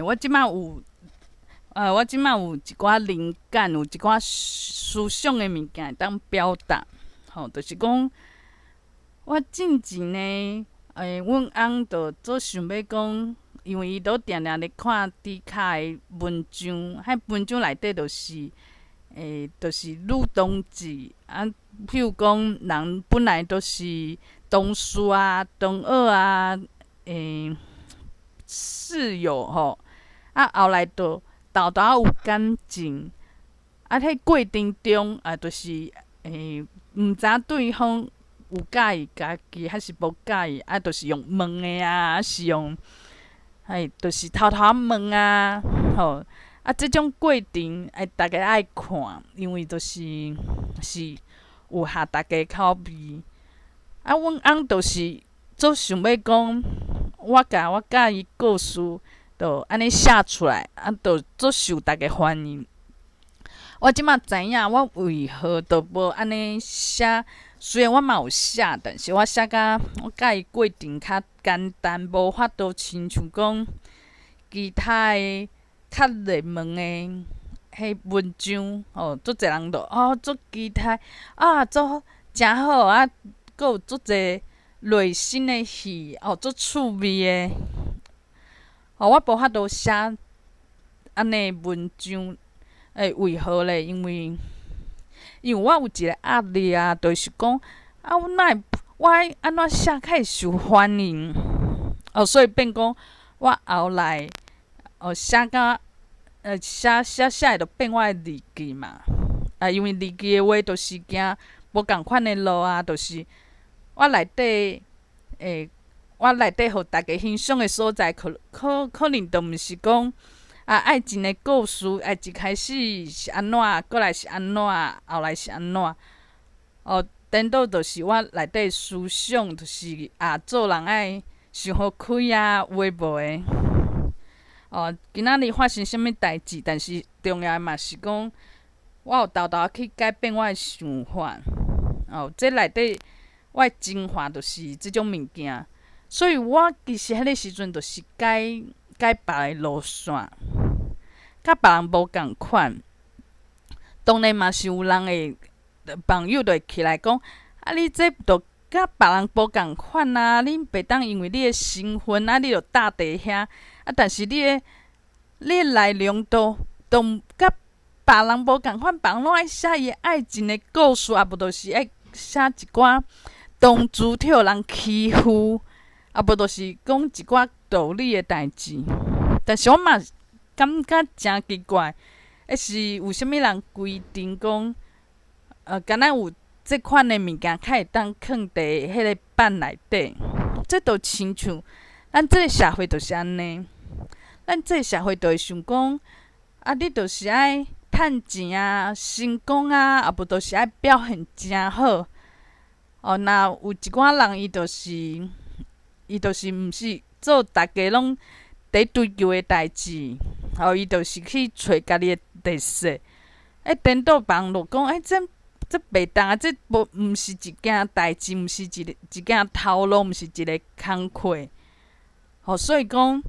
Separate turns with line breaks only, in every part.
我即摆有，我即摆有一寡灵感，有一寡思想的物件会当表达。就是讲，我进前呢，阮翁就做想要讲，因为伊都定定咧看底卡的文章，迄文章内底就是就是女同志啊，譬如讲人本来都是同事啊、同学啊、室友后来就豆豆仔有感情，迄过程中就是毋知对方有介意家己还是无介意，就是用问的是用就是偷偷问即种过程大家爱看，因为是有合大家口味。阮翁就是做想要讲，我甲我教伊故事，就安尼写出来，就做受大家欢迎。我即马知影我为何都无安尼写，虽然我嘛有写，但是我写甲我教伊过程较简单，无法度亲像讲其他的较热门的文章足侪人都足期待足诚好佫有足侪内心的戏足趣味的。我无法度写安尼文章，为何咧？因为我有一个压力就是讲我爱安怎写较会受欢迎？所以变讲我后来写到写的就变我的日记嘛。因为日记的话，就是行无共款的路就是我内底互大家欣赏的所在，可能就毋是讲爱情的故事，一开始是安怎，过来是安怎，后来是安怎。颠倒就是我内底思想，就是做人爱想好开有诶无诶。今仔日发生啥物代志，但是重要的嘛是讲，我有豆豆去改变我的想法。这内底我的精华就是即种物件。所以我其实迄个时阵就是改别个路线，甲别人无共款。当然嘛是有人会朋友就会起来讲，你这就甲别人无共款你袂当因为你的身份你就搭伫遐但是你的内容都甲别人无共款，别人拢爱写伊的爱情的故事，无就是爱写一寡同志去互人欺负。无就是讲一寡道理的代志，但是我嘛感觉诚奇怪，是有啥物人规定讲，敢若有即款的物件，较会当囥伫迄个板内底，这就亲像咱即个社会就是安尼，咱即个社会就会想讲，你就是爱趁钱成功无就是爱表现诚好。若有一寡人伊就是毋是做大家拢伫追求的代志，伊就是去找家己的特色。颠倒别人就讲，这袂当这毋是一件代志，毋是一件头路，毋是一个工课。所以讲，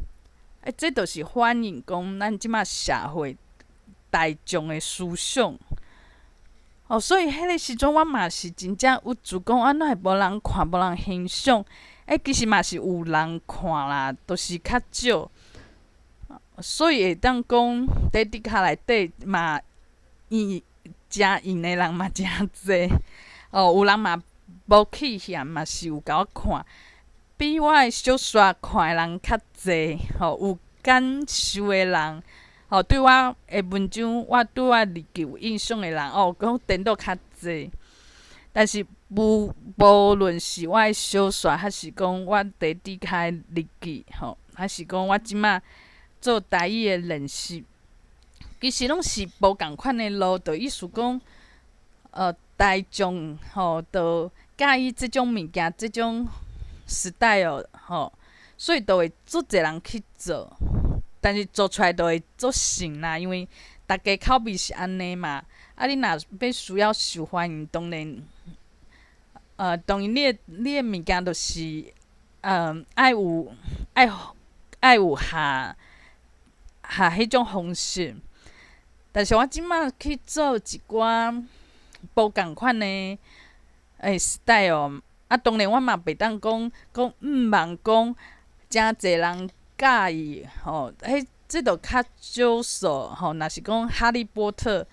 这就是反映讲咱即马社会大众的思想。所以迄个时阵，我嘛是真正有自讲，怎会无人看，无人欣赏？其实嘛是有人看啦，就是较少。所以会当讲，伫底卡内底嘛，诚用的人嘛诚济。有人嘛无气嫌，嘛是有甲我看，比我的小说看的人较济。有感受的人。对我的文章，对我日记有印象的人，讲颠倒较济。但是无论是我的小说，还是讲我伫底卡的日记，还是讲我即马做台语的练习，其实拢是无共款的路，就意思讲，大众就介意即种物件，即种 style 所以就会足侪人去做。但是做出来就会足神啦，因为大家口味是安尼嘛。你若要需要受欢迎，当然，你的物件就是，爱有迄种方式。但是我即摆去做一寡无共款的style，当然我嘛袂当讲望讲诚侪人喜意这著较少数若是讲哈利波特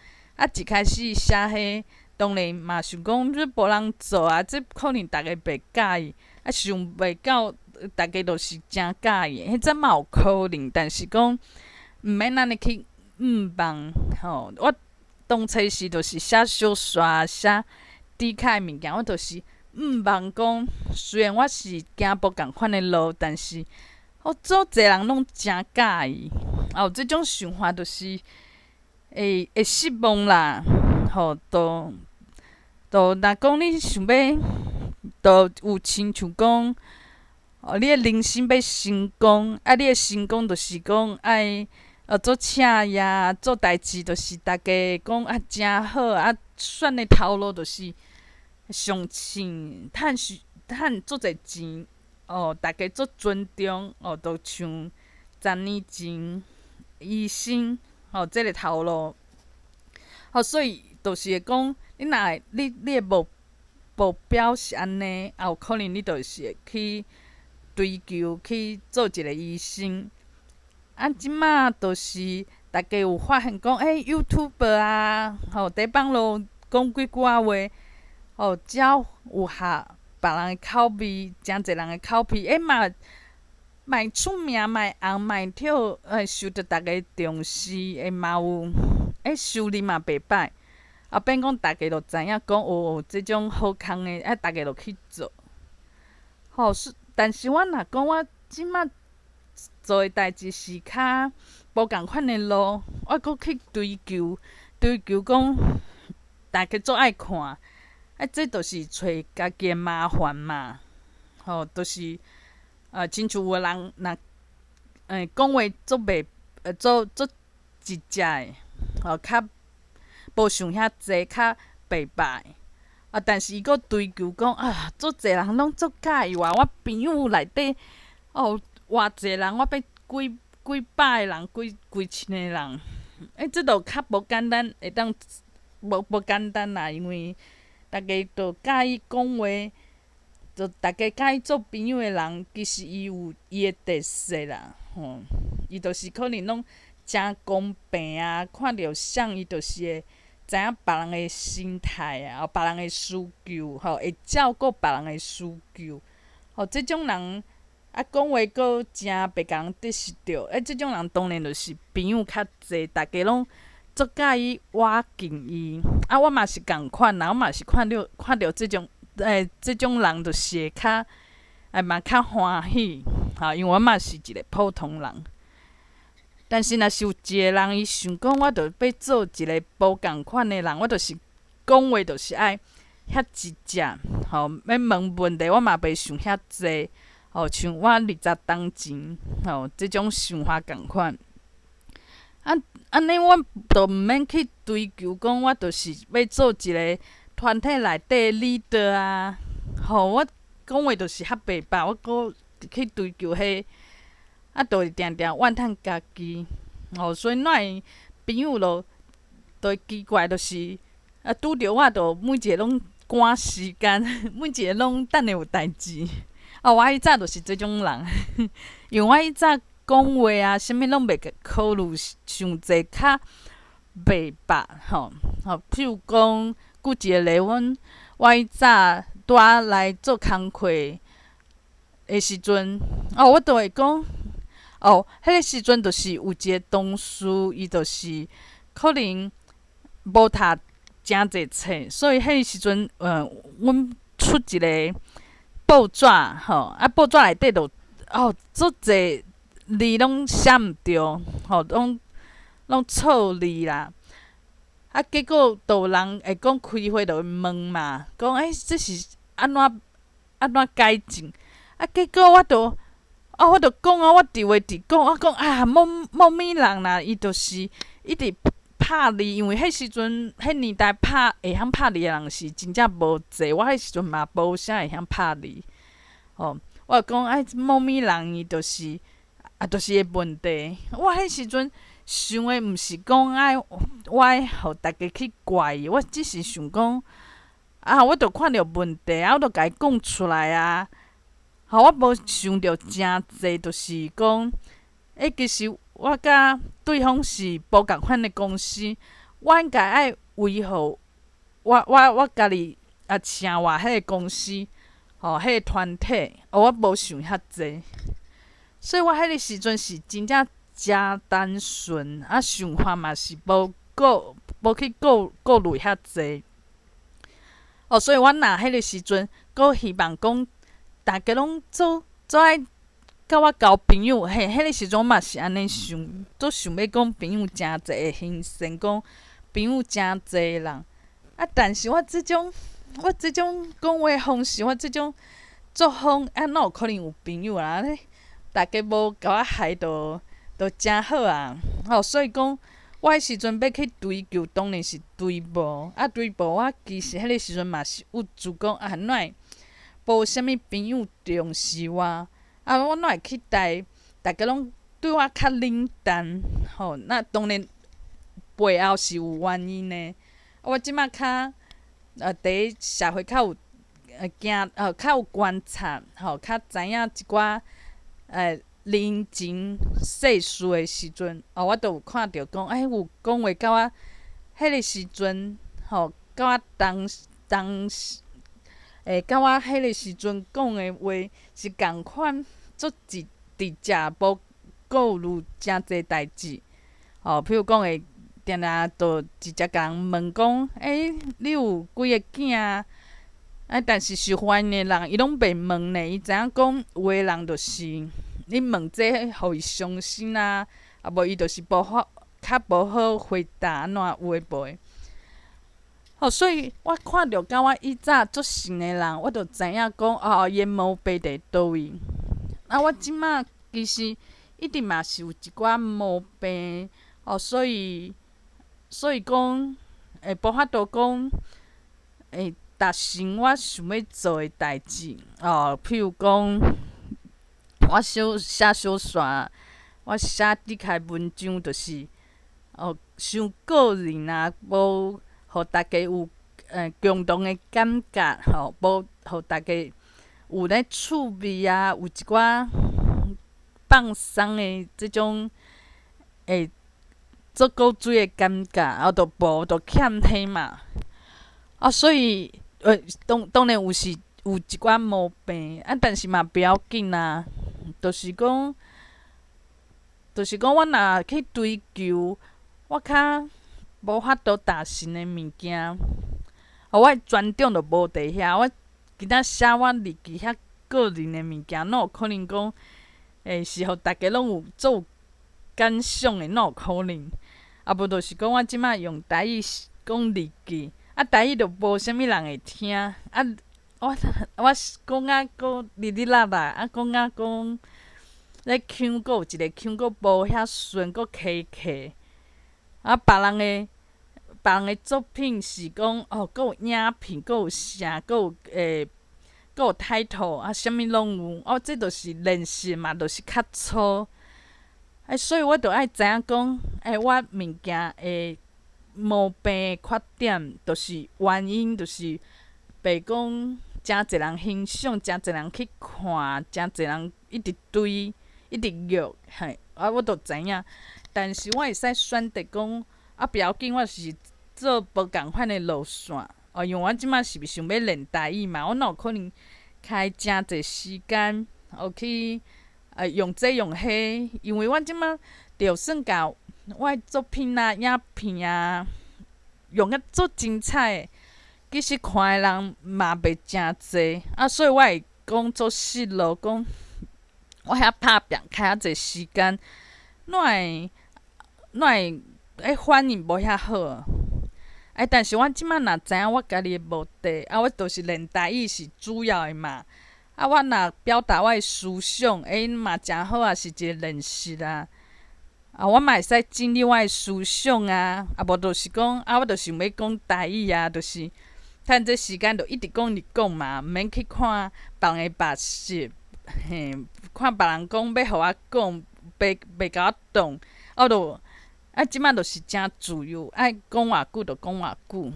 一开始写迄，当然嘛想讲这无人做啊，这可能逐个袂喜意，想袂到逐个著是诚喜意，迄阵嘛有可能，但是讲毋免安尼去望我当初时著是写小说写底卡的物件，我著是望讲，虽然我是行无共款的路，但是做侪人拢诚喜意，即种想法著是会失望啦。若讲你想要，著有亲像讲，你的人生要成功，你的成功著是讲爱做车业，做代志著是逐家讲诚好，选的头路著是上醒，趁足侪钱，逐家足尊重，著像10年前医生，即个头路。所以著是会讲，你的目标是安尼，有可能你著是会去追求去做一个医生。即马著是逐家有发现讲，YouTuber 啊，伫网络讲几句仔话，只要有合别人的口味，诚侪人的口味，嘛会出名，嘛会红，嘛会跳，受到逐个重视，嘛有收入嘛袂歹，变讲逐家就知影讲即种好康的，逐家就去做。但是我若讲我即马做的代志是较无共款的路，我搁去追求讲逐家做爱看，这著是找家己的麻烦嘛。著是亲像有的人若讲话足袂足直接的，较无想遐济，较白白。但是伊搁追求讲足侪人拢足喜欢我朋友内底偌济人，我要几百个人，几千个人，这著较无简单，会当无简单啦，因为逐家著介意讲话，就逐家介意做朋友的人，其实伊有伊的特色啦，伊著是可能拢诚公平啊，看着啥伊著是会知影别人的心态啊，别人的需求，会照顾别人的需求，即种人讲话阁诚袂共人得失着，即种人当然就是朋友较济，逐家拢足介意我敬伊，我嘛是共款啦，我嘛是看着即种人就是会较嘛较欢喜，因为我嘛是一个普通人。但是若是有一个人伊想讲，我著要做一个无共款的人，我著是讲话著是爱遐直接，要问问题我嘛袂想遐济，像我20当前，即种想法共款。安尼我著毋免去追求讲，我著是要做一个团体内底的 leader 啊，我讲话著是较白白，我阁去追求迄。著会定定怨叹家己，所以哪会朋友就会奇怪，就是拄着我，就每一个拢赶时间，每一个拢等下有代志。我迄早就是即种人，因为我迄早讲话啊，啥物拢袂考虑伤济，较白白譬如讲，举一个例，我迄早拄来做工课的时阵，我就会讲。迄个时阵就是有一个同事，伊就是可能无读诚济册，所以迄个时阵，阮出一个报纸，报纸内底就足济字拢写毋着，拢错字啦。结果就有人会讲开会就会问嘛，讲这是安怎改进？结果我就讲我伫话伫讲，我讲某物人啦，伊就是一直拍字，因为迄时阵迄年代会晓拍字的人是真正无济，我迄时阵嘛无啥会晓拍字。我就讲某物人伊就是就是个问题。我迄时阵想的毋是讲我爱互大家去怪伊，我只是想讲我著看着问题我著甲伊讲出来啊。我无想着诚济，就是讲，其实我甲对方是无共款的公司，我应该爱维护我家己请话迄个公司，迄个团体，我无想遐济。所以我迄个时阵是真正诚单纯，想法嘛是无去顾虑遐济。所以我若迄个时阵，阁希望讲，大家拢做爱甲我交朋友，迄个时阵我嘛是安尼想，都想要讲朋友诚济会形成讲朋友诚济人。但是我即种讲话方式，我即种作风，哪有可能有朋友啊？大家无甲我害都诚好啊！所以讲，我迄时阵要去追求，当然是追无。追无，我其实迄个时阵嘛是有自讲哪会无啥物朋友重视我？我哪会去大家拢对我较冷淡？那当然背后是有原因的。我即摆较伫社会较有较有观察，较知影一寡人情世事的时阵，我都有看着讲，有讲话甲我迄个时阵，甲我甲我迄个时阵讲的话是共款，足直接，无顾虑诚济代志。譬如讲会定定就直接甲人问讲，你有几个囝啊？但是受欢迎的人，伊拢袂问呢。伊知影讲，有的人就是你问这，互伊伤心啊，无伊就是较无好回答安怎有诶无诶。所以我看着甲我以早足信的人，我就知影讲，伊毛病伫倒位。我即马其实一定嘛是有一寡毛病，所以讲，无法度讲，达成我想要做的代志。譬如讲，我写小线，我写伫开文章，就是伤个人啊，无互大家有共同的感觉，无互大家有咧趣味啊，有一寡放松的即种做古锥的感觉，就无就欠迄嘛。所以当然有一寡毛病，但是嘛不要紧啊。就是讲我若去追求我较无法度达成的物件，我的专长就无伫遐。我今仔写我日记遐个人的物件，哪有可能讲是互大家拢有有感想的？哪有可能？无就是讲我即摆用台语讲日记，台语就无啥物人会听。我讲搁哩哩啦啦，讲讲咧腔，搁有一个腔搁无遐顺，搁卡卡。别人的作品是讲搁有影片，搁有啥，搁有title，啥物拢有。这就是练习嘛，就是较粗。所以我就爱知影讲，我物件的毛病、缺点，就是原因，就是被讲诚侪人欣赏，诚侪人去看，诚侪人一直追，一直约，我就知影。但是我会使选择讲，不要紧，我就是做无共款的路线。因为我即摆是想要练台语嘛，我哪有可能开诚侪时间，去用这用迄？因为我即摆就算甲我的作品啊、影片啊，用甲足精彩的，其实看的人嘛袂诚济。所以我会讲足失落，讲我遐拍拼开遐济时间，哪会反应无遐好？但是我即摆若知影我家己的目的，我就是练台语是主要的嘛。我若表达我的思想，嘛诚好啊，是一个练习啊。我嘛会使整理我的思想啊，无就是讲我就想要讲台语啊，就是趁这时间就一直讲嘛，毋免去看别人的目色，看别人讲要互我讲，袂甲我动，我就即摆就是真自由，爱讲偌久就讲偌久。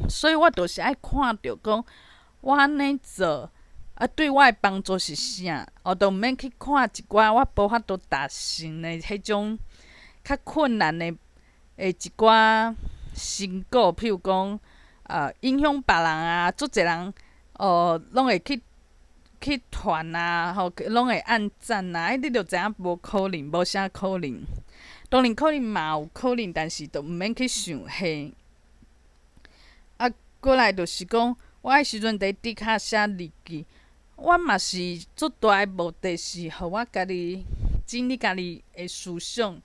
所以我就是爱看着讲，我安尼做对我诶帮助是啥，就毋免去看一寡我无法度达成诶迄种较困难诶一寡成果，譬如讲影响别人啊，足侪人拢会去传啊，拢会按赞啊，你着知影无可能，无啥可能。当然可能嘛有可能，但是着毋免去想遐。过来就是讲，我迄时阵伫底骹写日记，我嘛是足大诶目的是，互我家己整理家己诶思想，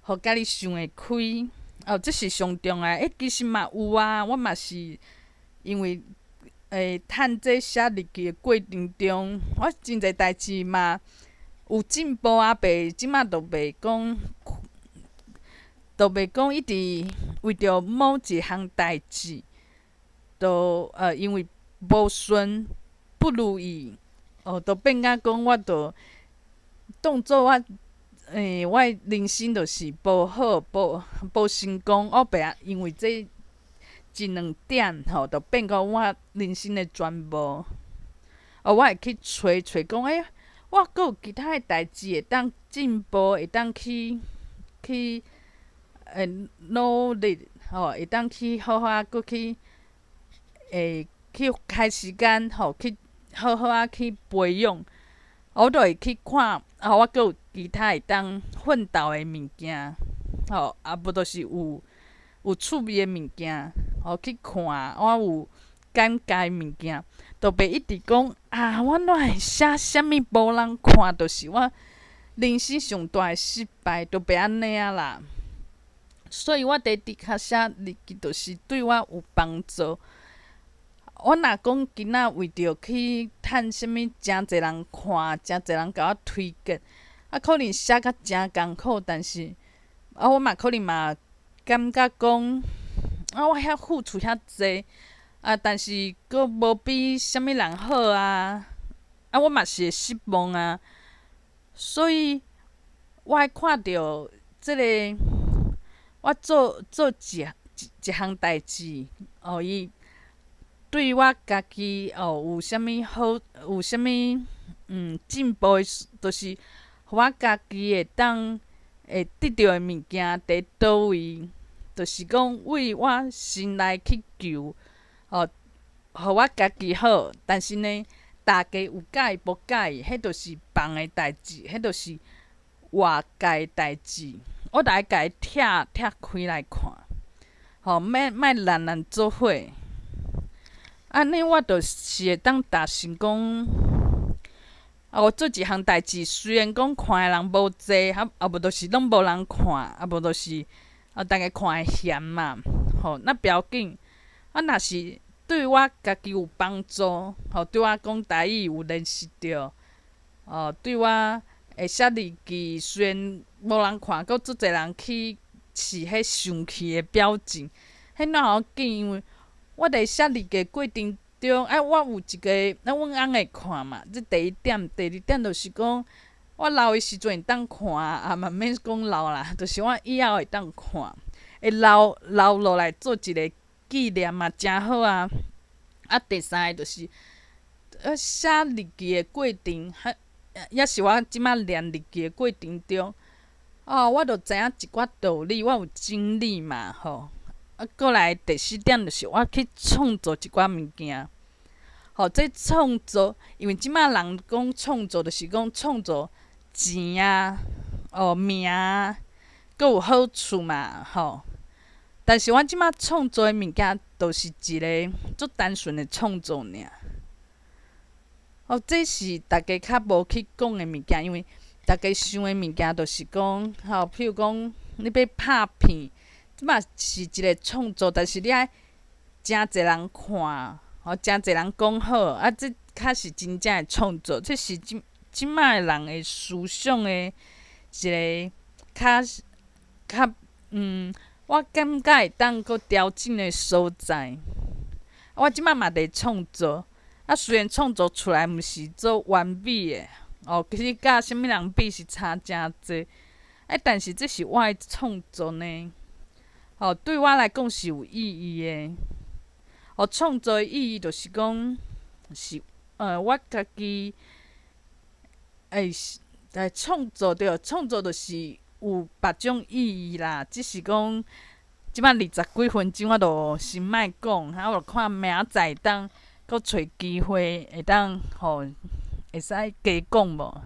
互家己想会开。这是上重要。其实嘛有啊，我嘛是因为趁这写日记诶过程中，我真侪代志嘛有进步啊，即马都袂讲一直为着某一项代志。都因为无顺不如意，都变甲讲我当作我我的人生就是无好，无成功。白因为这一两点就变到我人生的全部。我会去找讲，我阁有其他的代志会当进步，会当去努力，会当去好好阁去。去开时间，去好好去培养，我就会去看，我阁有其他会当奋斗的物件，无就是有趣味的物件，去看，我有感觉的物件，就袂一直讲我哪会写啥物无人看，就是我人生上大的失败，就袂安尼啊啦。所以我伫底骹写日记，就是对我有帮助。我若讲今仔为着去趁啥物，诚侪人看，诚侪人甲我推荐，可能写甲诚艰苦，但是我嘛可能嘛感觉讲我遐付出遐济，但是阁无比啥物人好啊，我嘛是会失望啊。所以我爱看着即个我做一项代志，伊。对我家己有啥物好，有啥物进步的，就是互我家己会当会得到的物件伫倒位，就是讲为我心内去求，互我家己好。但是呢，大家有介意无介意，迄就是别的代志，迄就是外界的代志。我着爱家己拆开来看，莫人做伙。安尼我就是会当达成讲，我做一项代志，虽然讲看的人无济，无就是拢无人看，无就是大家看会嫌嘛，那不要紧。若是对我家己有帮助，对我讲台语有认识着，对我会写日记，虽然无人看，阁足侪人去是迄生气的表情，迄哪要紧，因为。我伫写日记过程中，我有一个，阮翁会看嘛。这第一点，第二点就是讲，我老的时阵会当看，嘛免讲老啦，就是我以后会当看，会留落来做一个纪念嘛，诚好啊。第三个就是，写日记的过程，也是我即摆练日记的过程中，我着知影一寡道理，我有经历嘛，过来第四点就是我去创作一寡物件。这创作，因为即摆人讲创作，就是讲创作钱啊，名啊，阁有好处嘛，但是我即摆创作的物件，就是一个足单纯的创作尔。这是大家较无去讲的物件，因为大家想的物件，就是讲，譬如讲你要拍片。即嘛是一个创作，但是你爱诚侪人看，诚侪人讲好，这较是真正的创作。这是即摆人的思想的一个较我感觉会当阁调整的所在。我即摆嘛伫创作，虽然创作出来毋是做完美的，其实甲啥物人比是差诚济。但是这是我的创作呢，对我来讲是有意义的。创作的意义就是讲，是我家己创作着，创作就是有别种意义啦。只是讲，即摆20几分钟，我就先莫讲，我就看明仔载当，搁找机会会当会使加讲无。